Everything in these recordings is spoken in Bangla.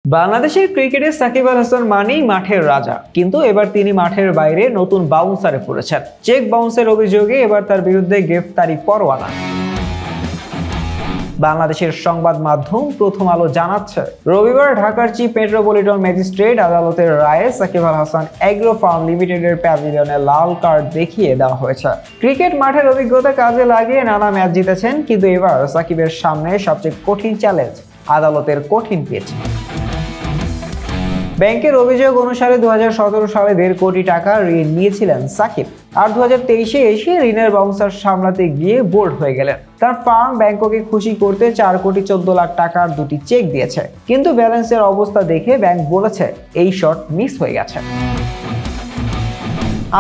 বাংলাদেশের ক্রিকেটে সাকিব আল হাসান মানেই মাঠের রাজা, কিন্তু এবার তিনি মাঠের বাইরে নতুন বাউন্সারে পড়েছেন। চেক বাউন্সের অভিযোগে এবার তার বিরুদ্ধে গ্রেফতারি পরোয়ানা। বাংলাদেশের সংবাদ মাধ্যম প্রথম আলো জানাচ্ছে, রবিবার ঢাকার চিফ মেট্রোপলিটন ম্যাজিস্ট্রেট আদালতের রায়ে সাকিব আল হাসান এগ্রো ফার্ম লিমিটেডের প্যাভিলিয়নে লাল কার্ড দেখিয়ে দেওয়া হয়েছে। ক্রিকেট মাঠের অভিজ্ঞতা কাজে লাগিয়ে নানা ম্যাচ জিতেছেন, কিন্তু এবার সাকিবের সামনে সবচেয়ে কঠিন চ্যালেঞ্জ আদালতের কঠিন পিচ। ব্যাংকের অভিযোগ অনুসারে 2017 সালে 1.5 কোটি টাকা ঋণ নিয়েছিলেন সাকিব, আর 2023-এ এসে ঋণের বাউন্সার সামলাতে গিয়ে বোল্ড হয়ে গেলেন। তার ফার্ম ব্যাংককে খুশি করতে 4,14,00,000 টাকার দুটি চেক দিয়েছে, কিন্তু ব্যালেন্সের অবস্থা দেখে ব্যাংক বলেছে এই শট মিস হয়ে গেছে।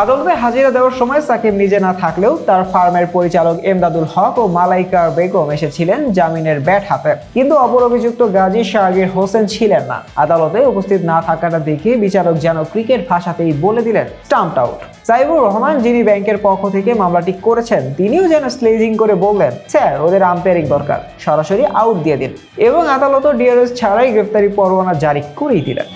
আদালতে হাজিরা দেওয়ার সময় সাকিব নিজে না থাকলেও তার ফার্মের পরিচালক এমদাদুল হক ও মালাইকা বেগম এসেছিলেন জামিনের ব্যাট হাতে, কিন্তু অপর অভিযুক্ত গাজী শাহগীর হোসেন ছিলেন না। আদালতে উপস্থিত না থাকাটা দেখে বিচারক যেন ক্রিকেট ভাষাতেই বলে দিলেন স্টাম্পড আউট। সাইবুর রহমান, যিনি ব্যাংকের পক্ষ থেকে মামলাটি করেছেন, তিনিও যেন স্লেজিং করে বললেন, স্যার ওদের আম্পায়ারিং দরকার, সরাসরি আউট দিয়ে দিন, এবং আদালতও ডিআরএস ছাড়াই গ্রেফতারি পরোয়ানা জারি করেই দিলেন।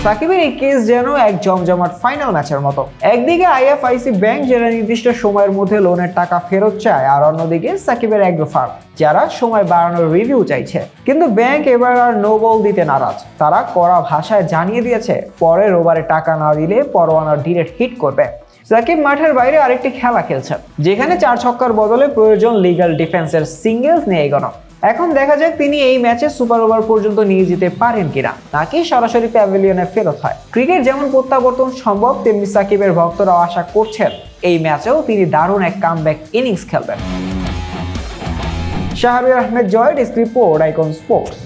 সাকিবের এই কেস যেন এক জমজমাট ফাইনাল ম্যাচের মতো। একদিকে আইএফআইসি ব্যাংক, যারা নির্দিষ্ট সময়ের মধ্যে লোনের টাকা ফেরত চায়, আর অন্যদিকে সাকিবের এগ্রো ফার্ম, যারা সময় বাড়ানোর রিভিউ চাইছে। কিন্তু ব্যাংক এবার আর নো বল দিতে নারাজ। তারা কড়া ভাষায় জানিয়ে দিয়েছে পরের ওভারে টাকা না দিলে পরোয়ানা ডিরেক্ট হিট করবে। সাকিব মাঠের বাইরে আরেকটি খেলা খেলছেন, যেখানে 4 ছক্কার বদলে প্রয়োজন লিগ্যাল ডিফেন্সের সিঙ্গেলস নিয়ে এগোনো। এখন দেখা যাক তিনি এই ম্যাচে সুপার ওভার পর্যন্ত নিয়ে যেতে পারেন কিনা, নাকি সরাসরি প্যাভিলিয়নে ফেরত হয়। ক্রিকেট যেমন প্রত্যাবর্তন সম্ভব, তেমনি সাকিবের ভক্তরাও আশা করছেন এই ম্যাচেও তিনি দারুণ এক কামব্যাক ইনিংস খেলবেন। শাহরিয়ার আহমেদ জয়, ডেস্ক রিপোর্ট, আইকন স্পোর্টস।